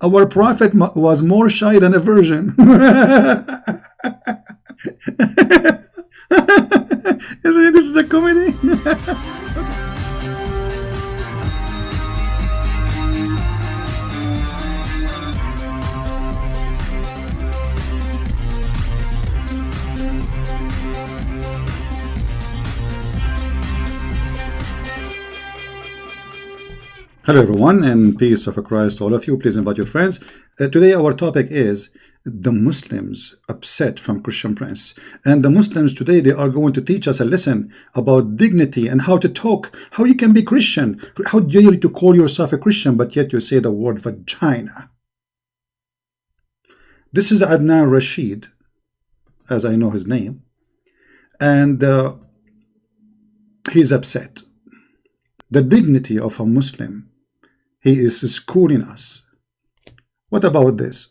Our prophet was more shy than a virgin. This is a comedy. Hello everyone, and peace of Christ to all of you. Please invite your friends. Today our topic is the Muslims upset from Christian Prince. And the Muslims today, they are going to teach us a lesson about dignity and how to talk, how you can be Christian. How dare you to call yourself a Christian, but yet you say the word vagina. This is Adnan Rashid, as I know his name, and he's upset. The dignity of a Muslim. He is schooling us. What about this?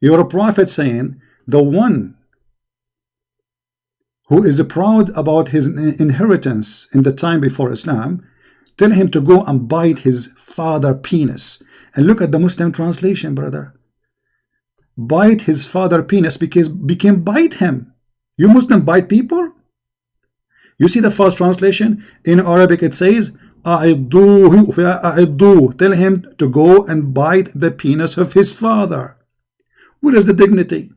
You're a prophet saying the one who is proud about his inheritance in the time before Islam, tell him to go and bite his father penis. And look at the Muslim translation, brother. Bite his father penis because became bite him. You Muslim bite people? You see the first translation in Arabic, it says أعضوه. Tell him to go and bite the penis of his father. Where is the dignity?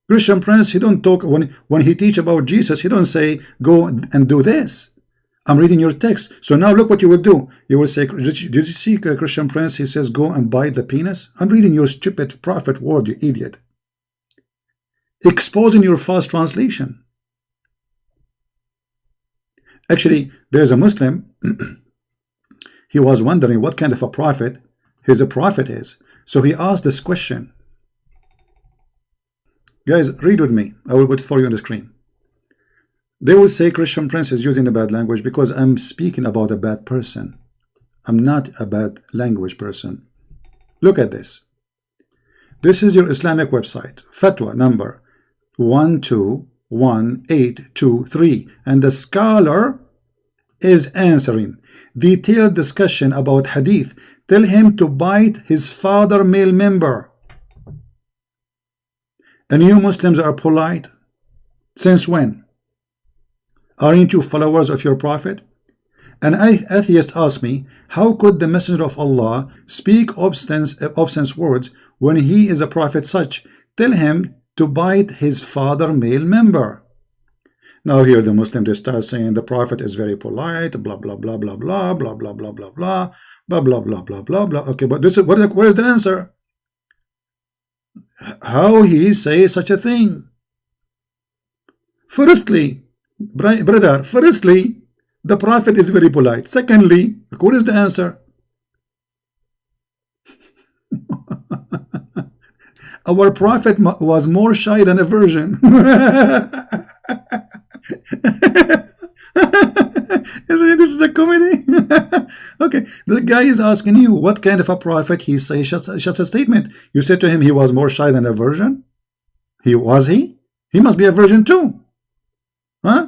Christian Prince, he don't talk when he teach about Jesus, he don't say go and do this. I'm reading your text. So now look what you will do. You will say, did you see Christian Prince? He says go and bite the penis. I'm reading your stupid prophet word, you idiot. Exposing your false translation. Actually, there is a Muslim, he was wondering what kind of a prophet his prophet is. So he asked this question. Guys, read with me. I will put it for you on the screen. They will say Christian Prince is using a bad language because I'm speaking about a bad person. I'm not a bad language person. Look at this. This is your Islamic website, fatwa number 121823, and the scholar is answering. Detailed discussion about hadith. Tell him to bite his father male member. And you Muslims are polite? Since when? Aren't you followers of your prophet? An atheist asked me, how could the messenger of Allah speak obscene words when he is a prophet such? Tell him to bite his father male member. Now here the Muslim, they start saying the prophet is very polite, blah blah blah blah blah blah blah blah blah blah blah blah blah blah blah blah. Okay, but this is where is the answer? How he say such a thing? Firstly, brother, firstly, the prophet is very polite. Secondly, what is the answer? Our prophet was more shy than a virgin. This is a comedy. Okay, the guy is asking you what kind of a prophet he says such a statement. You said to him he was more shy than a virgin. He was he? He must be a virgin too, huh?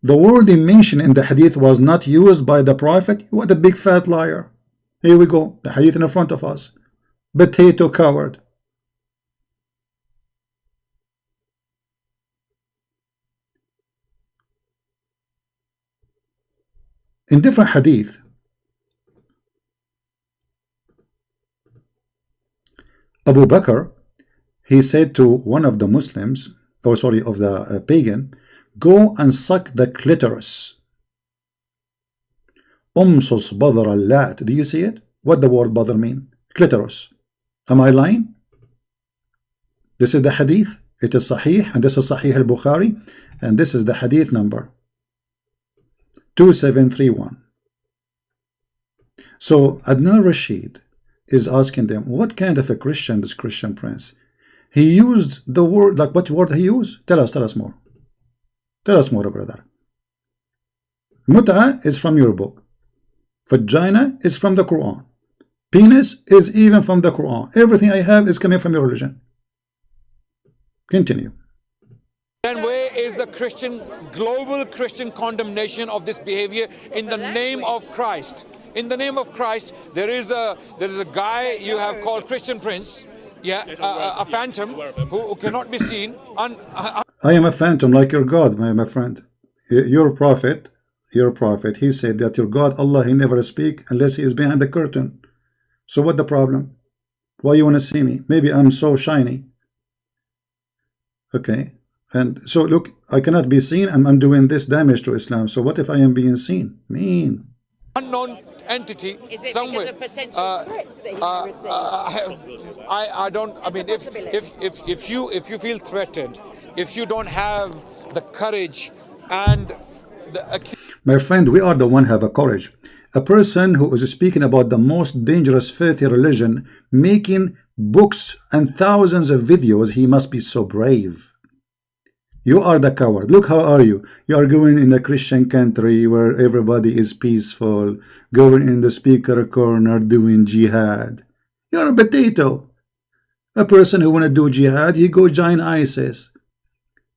The word he mentioned in the hadith was not used by the prophet. What a big fat liar. Here we go, the hadith in front of us. Potato coward. In different hadith, Abu Bakr, he said to one of the Muslims, or sorry, of the pagan, go and suck the clitoris. Umsus badr al-lat. Do you see it? What the word badr mean? Clitoris. Am I lying? This is the hadith. It is sahih, and this is sahih al-Bukhari, and this is the hadith number 2731. So Adnan Rashid is asking them, what kind of a Christian is Christian Prince? He used the word, like what word he used? Tell us more. Tell us more, brother. Mut'a is from your book. Vagina is from the Quran. Penis is even from the Quran. Everything I have is coming from your religion. Continue. then where is the Christian, global Christian condemnation of this behavior in the name of Christ? In the name of Christ, there is a guy you have called Christian Prince, a phantom who cannot be seen. I am a phantom like your God, my friend. Your prophet, he said that your God, Allah, he never speak unless he is behind the curtain. So what the problem? Why you want to see me? Maybe I'm so shiny. Okay. And so look, I cannot be seen and I'm doing this damage to Islam. So what if I am being seen? Mean. Unknown entity is it somewhere. Because of potential threats that he's received? I don't. I mean, if you feel threatened, if you don't have the courage and the my friend, we are the one have a courage. A person who is speaking about the most dangerous filthy religion, making books and thousands of videos, he must be so brave. You are the coward. Look, how are you? You are going in a Christian country where everybody is peaceful, going in the speaker corner doing jihad. You are a potato. A person who want to do jihad, he go join ISIS.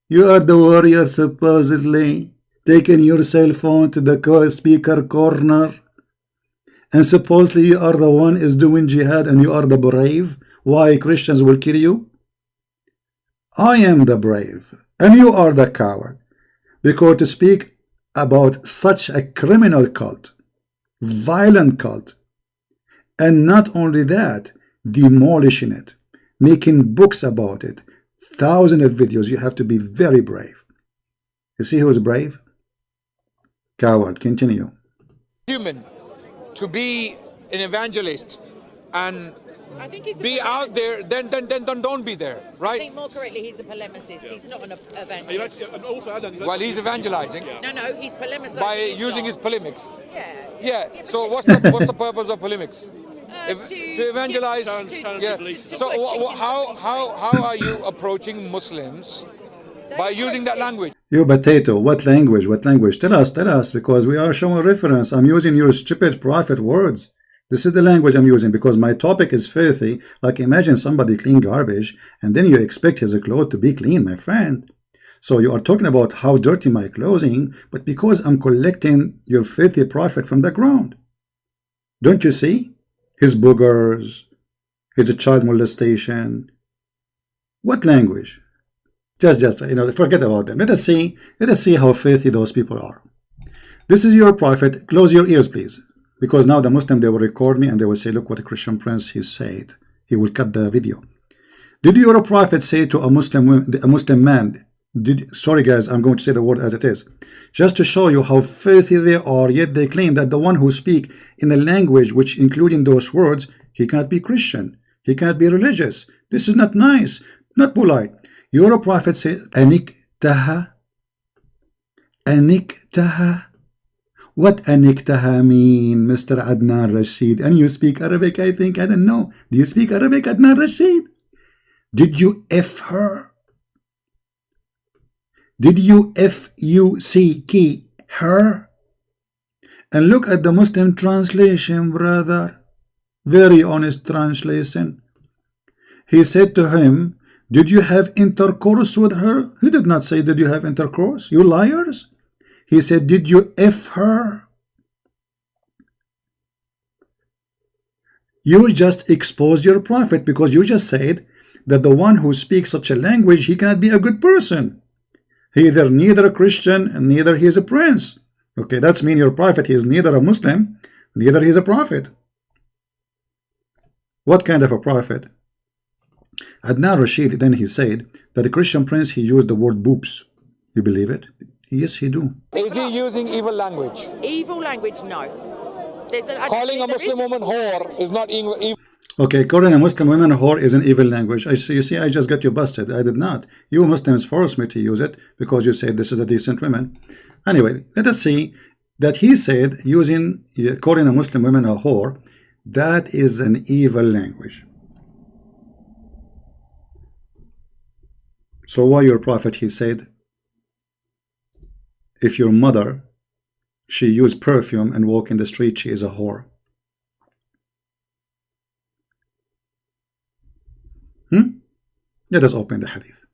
You are the warrior supposedly, taking your cell phone to the speaker corner, and supposedly you are the one is doing jihad and you are the brave. Why Christians will kill you? I am the brave and you are the coward, because to speak about such a criminal cult, violent cult, and not only that, demolishing it, making books about it, thousands of videos, you have to be very brave. You see who is brave? Coward. Continue. Human to be an evangelist and be out there, then don't be there, right? I think more correctly, he's a polemicist. He's not an evangelist. Well, he's evangelizing. No, he's polemicizing By using his polemics. Yeah. So what's the purpose of polemics? To evangelize. So how are you approaching Muslims by using that language? You potato, what language? What language? Tell us, because we are showing reference. I'm using your stupid prophet words. This is the language I'm using because my topic is filthy. Like imagine somebody clean garbage and then you expect his clothes to be clean, my friend. So you are talking about how dirty my clothing, but because I'm collecting your filthy prophet from the ground. Don't you see? His boogers, his child molestation. What language? Just forget about them. Let us see how filthy those people are. This is your prophet. Close your ears, please. Because now the Muslim, they will record me and they will say, look what a Christian Prince he said. He will cut the video. Did your prophet say to a Muslim man, sorry guys, I'm going to say the word as it is, just to show you how filthy they are, yet they claim that the one who speak in a language which including those words, he cannot be Christian, he cannot be religious. This is not nice, not polite. Your prophet said, aniktaha. What aniktaha mean, Mr. Adnan Rashid? And you speak Arabic, I think. I don't know. Do you speak Arabic, Adnan Rashid? Did you F her? Did you F-U-C-K her? And look at the Muslim translation, brother. Very honest translation. He said to him, did you have intercourse with her? He did not say, did you have intercourse? You liars. He said, did you F her? You just exposed your prophet because you just said that the one who speaks such a language, he cannot be a good person. He either neither a Christian and neither he is a prince. Okay, that's mean your prophet, he is neither a Muslim, neither he is a prophet. What kind of a prophet? Adnan Rashid, then he said that the Christian prince, he used the word boobs. You believe it? Yes, he do. Is he using evil language? Evil language, no. Calling a Muslim woman whore is not evil. Okay, calling a Muslim woman whore is an evil language. You see, I just got you busted. I did not. You Muslims forced me to use it because you said this is a decent woman. Anyway, let us see that he said calling a Muslim woman a whore, that is an evil language. So why your prophet, he said, if your mother, she used perfume and walk in the street, she is a whore. Let us open the hadith.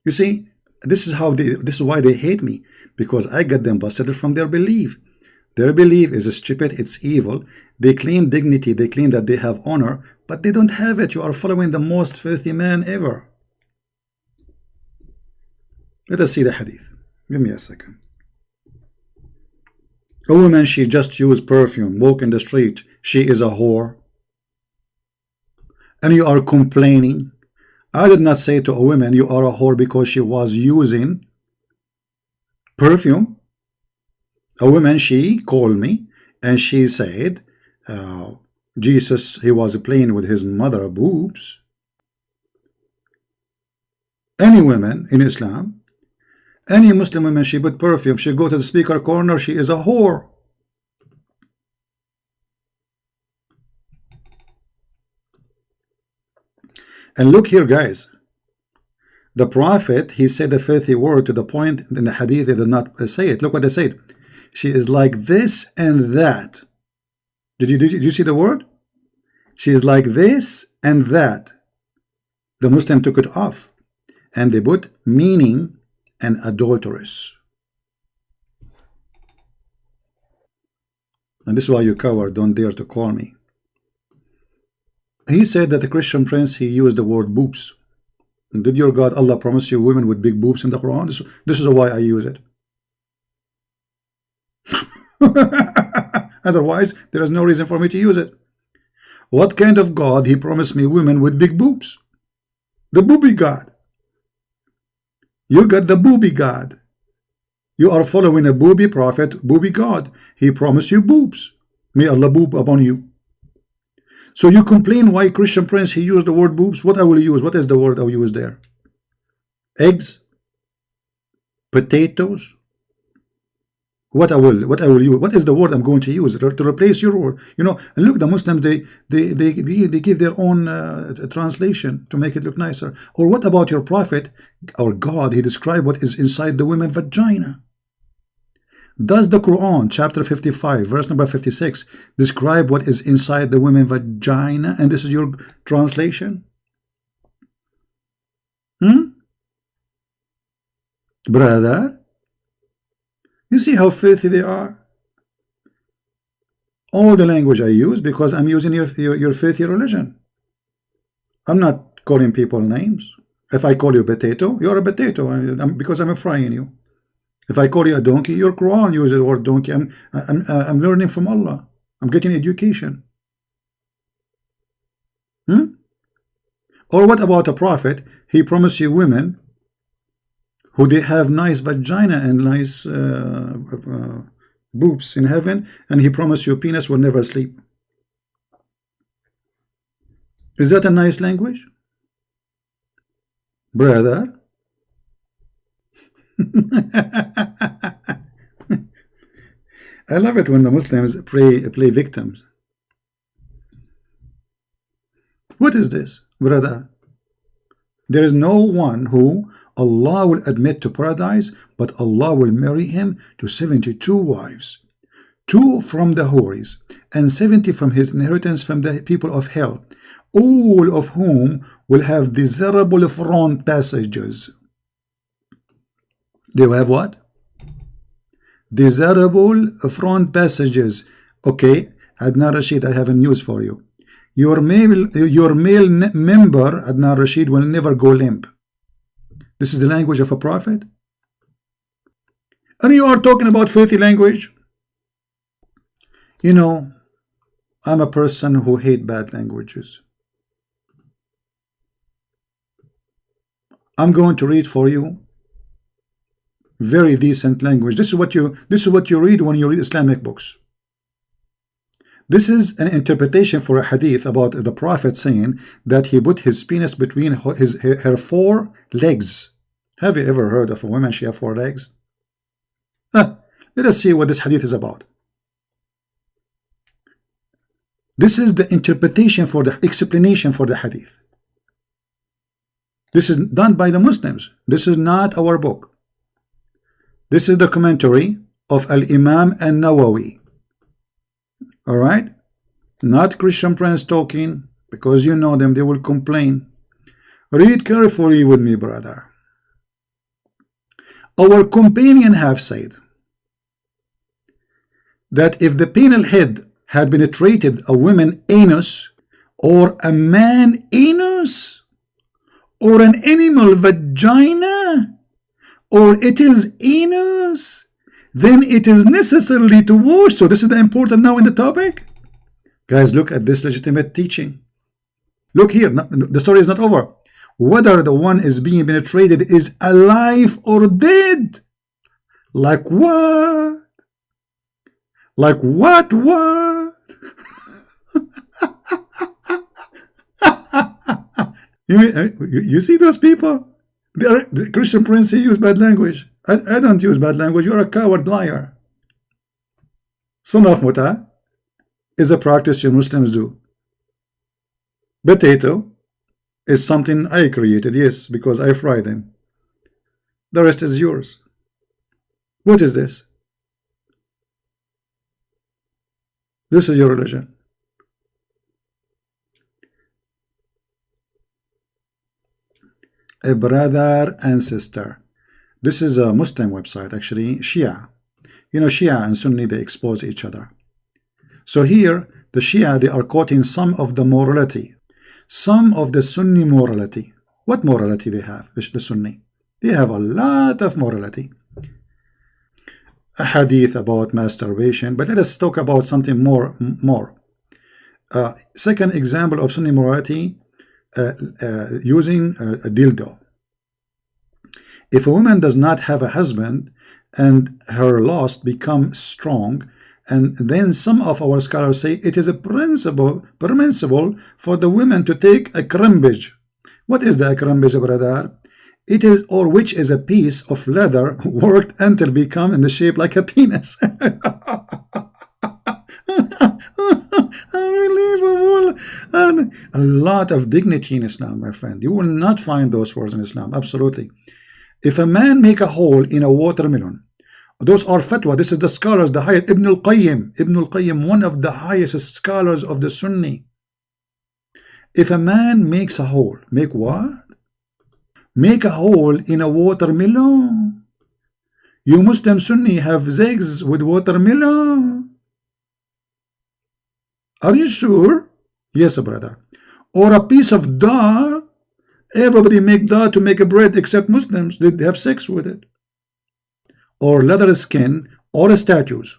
You see, this is why they hate me, because I get them busted from their belief. Their belief is stupid, it's evil. They claim dignity, they claim that they have honor, but they don't have it. You are following the most filthy man ever. Let us see the hadith. Give me a second. A woman, she just used perfume, walk in the street, she is a whore. And you are complaining. I did not say to a woman you are a whore because she was using perfume. A woman, she called me and she said Jesus, he was playing with his mother boobs. Any woman in Islam, any Muslim woman, she put perfume, she go to the speaker corner, she is a whore. And look here, guys. The Prophet, he said a filthy word to the point in the hadith they did not say it. Look what they said. She is like this and that. Did you see the word? She is like this and that. The Muslim took it off and they put meaning and adulteress. And this is why you coward don't dare to call me. He said that the Christian prince, he used the word boobs. Did your God Allah promise you women with big boobs in the Quran? This is why I use it. Otherwise, there is no reason for me to use it. What kind of God he promised me women with big boobs? The booby God. You got the booby God. You are following a booby prophet, booby God. He promised you boobs. May Allah boob upon you. So you complain why Christian prince he used the word boobs. What I will use? What is the word I will use there? Eggs, potatoes. What I will use? What is the word I'm going to use to replace your word? You know, and look, the Muslims they give their own translation to make it look nicer. Or what about your prophet or God? He described what is inside the women's vagina. Does the Quran chapter 55 verse number 56 describe what is inside the women's vagina? And this is your translation? Brother, you see how filthy they are? All the language I use because I'm using your filthy religion. I'm not calling people names. If I call you potato, you're a potato because I'm frying you. If I call you a donkey, your Quran uses the word donkey. I'm learning from Allah. I'm getting education. Or what about a prophet? He promised you women who they have nice vagina and nice boobs in heaven, and he promised you penis will never sleep. Is that a nice language? Brother? I love it when the Muslims play victims. What is this, brother? There is no one who Allah will admit to paradise, but Allah will marry him to 72 wives, 2 from the Houris, and 70 from his inheritance from the people of hell, all of whom will have desirable front passages. They will have what? Desirable front passages. Okay, Adnan Rashid, I have a news for you. Your male member, Adnan Rashid, will never go limp. This is the language of a prophet? And you are talking about filthy language? You know, I'm a person who hates bad languages. I'm going to read for you very decent language. This is what you read when you read Islamic books. This is an interpretation for a hadith about the Prophet saying that he put his penis between her 4 legs. Have you ever heard of a woman she have 4 legs? Let us see what this hadith is about. This is the interpretation for the explanation for the hadith. This is done by the Muslims. This is not our book. This is the commentary of Al-Imam An-Nawawi. Alright? Not Christian Prince talking, because you know them, they will complain. Read carefully with me, brother. Our companion have said that if the penal head had penetrated a woman anus, or a man anus, or an animal vagina, or it is anus, then it is necessarily to wash. So this is the important now in the topic. Guys, look at this legitimate teaching. Look here, the story is not over. Whether the one is being penetrated is alive or dead. Like what? Like what? You see those people? The Christian Prince, he use bad language. I don't use bad language. You're a coward liar. Son of muta is a practice you Muslims do. Potato is something I created, yes, because I fry them. The rest is yours. What is this? This is your religion. A brother and sister. This is a Muslim website, actually, Shia. You know, Shia and Sunni, they expose each other. So here, the Shia, they are quoting some of the morality, some of the Sunni morality. What morality they have, the Sunni? They have a lot of morality. A hadith about masturbation, but let us talk about something more. Second example of Sunni morality, using a dildo. If a woman does not have a husband and her lust becomes strong, and then some of our scholars say it is a permissible for the women to take a crimbage. What is the crimbage, brother? It is, or which is a piece of leather worked until become in the shape like a penis. Unbelievable. And a lot of dignity in Islam, my friend. You will not find those words in Islam. Absolutely. If a man make a hole in a watermelon, those are fatwa. This is the scholars, the highest. Ibn al-Qayyim, one of the highest scholars of the Sunni. If a man makes a hole, make what? Make a hole in a watermelon. You Muslim Sunni have sex with watermelon. Are you sure? Yes, brother. Or a piece of dough. Everybody make dough to make a bread except Muslims. They have sex with it. Or leather skin, or statues,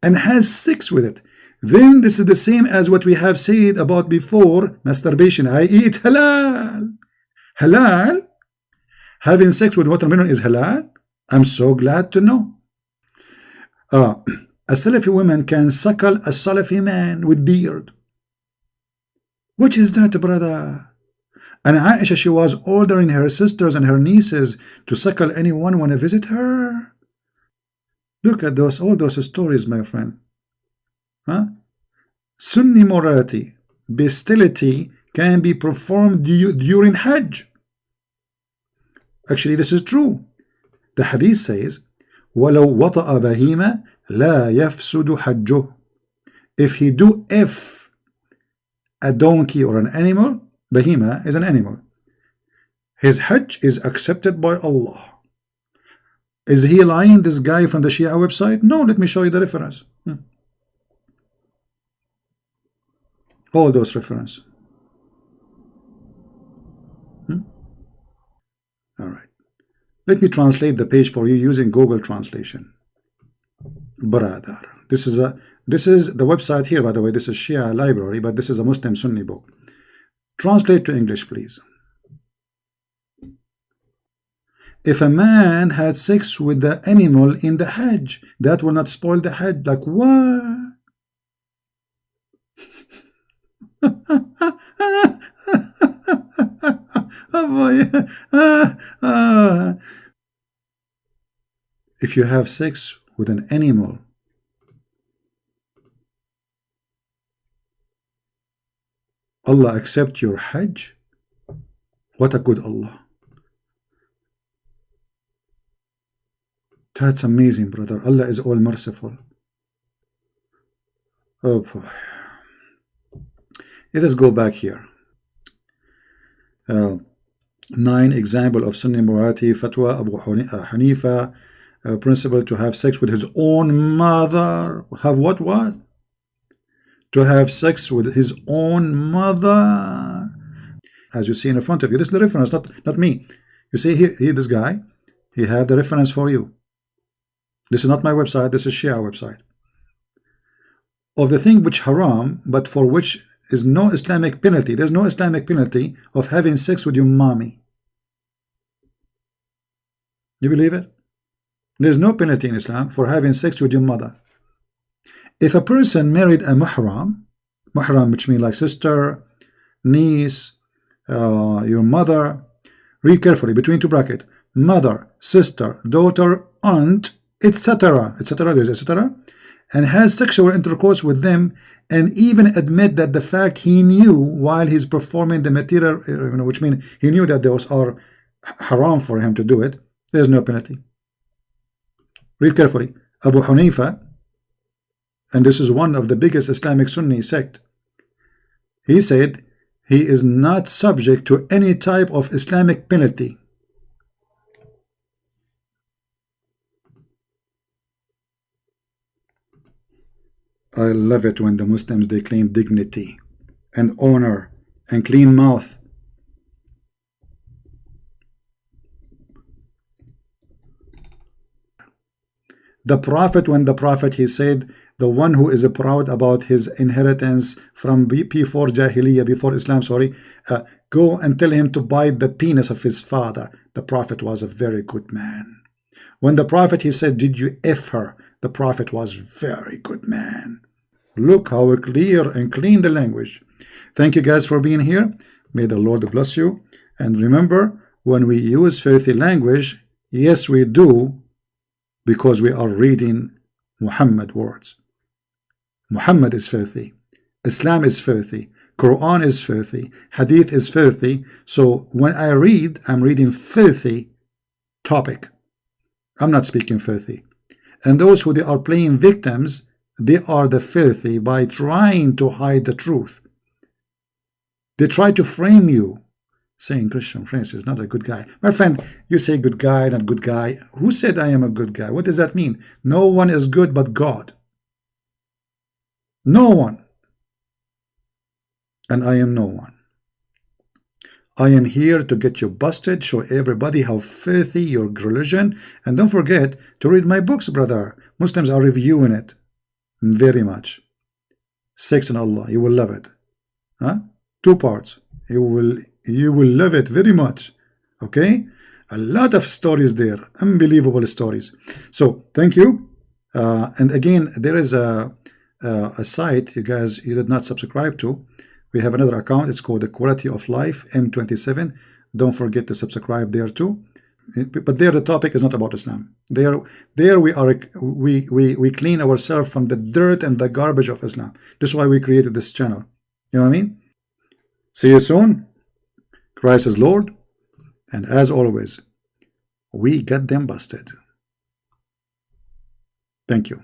and has sex with it. Then this is the same as what we have said about before, masturbation, i.e. it's halal. Halal? Having sex with watermelon is halal? I'm so glad to know. A Salafi woman can suckle a Salafi man with beard. What is that, brother? And Aisha, she was ordering her sisters and her nieces to suckle anyone want to visit her. Look at those, all those stories, my friend. Huh? Sunni morality, bestiality can be performed during Hajj. Actually, this is true. The hadith says, وَلَوْ وَطَأَ بَهِيمَ لَا يَفْسُدُ حَجُّهُ. If he do F a donkey or an animal, Bahima is an animal, his Hajj is accepted by Allah. Is he lying, this guy from the Shia website? No, let me show you the reference. All those references. All right. Let me translate the page for you using Google Translation. Brother. This is the website here, by the way. This is Shia library, but this is a Muslim Sunni book. Translate to English, please. If a man had sex with the animal in the Hajj, that will not spoil the Hajj. Like what? If you have sex with an animal, Allah accept your Hajj? What a good Allah. That's amazing, brother. Allah is all merciful. Oh boy. Let us go back here. 9 example of Sunni morality, fatwa Abu Hanifa, principle to have sex with his own mother. Have what? To have sex with his own mother. As you see in front of you, this is the reference, not me. You see here this guy, he have the reference for you. This is not my website, this is Shia website. Of the thing which haram, but for which is no Islamic penalty. There's no Islamic penalty of having sex with your mommy. You believe it? There's no penalty in Islam for having sex with your mother. If a person married a mahram, which means like sister, niece, your mother, read carefully between two brackets, mother, sister, daughter, aunt, etc., and has sexual intercourse with them, and even admit that the fact he knew while he's performing the material, which means he knew that those are haram for him to do it, there's no penalty. Read carefully. Abu Hanifa, and this is one of the biggest Islamic Sunni sect, he said he is not subject to any type of Islamic penalty. I love it when the Muslims, they claim dignity and honor and clean mouth. The Prophet, when the Prophet, he said, the one who is proud about his inheritance from before Jahiliyyah, before Islam, go and tell him to bite the penis of his father. The Prophet was a very good man. When the Prophet, he said, did you F her? The Prophet was very good man. Look how clear and clean the language. Thank you guys for being here. May the Lord bless you. And remember, when we use filthy language, yes, we do, because we are reading Muhammad words. Muhammad is filthy. Islam is filthy. Quran is filthy. Hadith is filthy. So when I read, I'm reading filthy topic. I'm not speaking filthy. And those who they are playing victims, they are the filthy by trying to hide the truth. They try to frame you, saying Christian Prince is not a good guy. My friend, you say good guy, not good guy. Who said I am a good guy? What does that mean? No one is good but God. No one. And I am no one. I am here to get you busted, show everybody how filthy your religion, and don't forget to read my books, brother. Muslims are reviewing it very much. Sex and Allah, you will love it. 2 parts. You will love it very much. Okay, a lot of stories there, unbelievable stories. So thank you. And again, there is a site you did not subscribe to. We have another account. It's called the Quality of Life M27. Don't forget to subscribe there too. But there the topic is not about Islam. There we clean ourselves from the dirt and the garbage of Islam. This is why we created this channel. You know what I mean? See you soon. Christ is Lord. And as always, we get them busted. Thank you.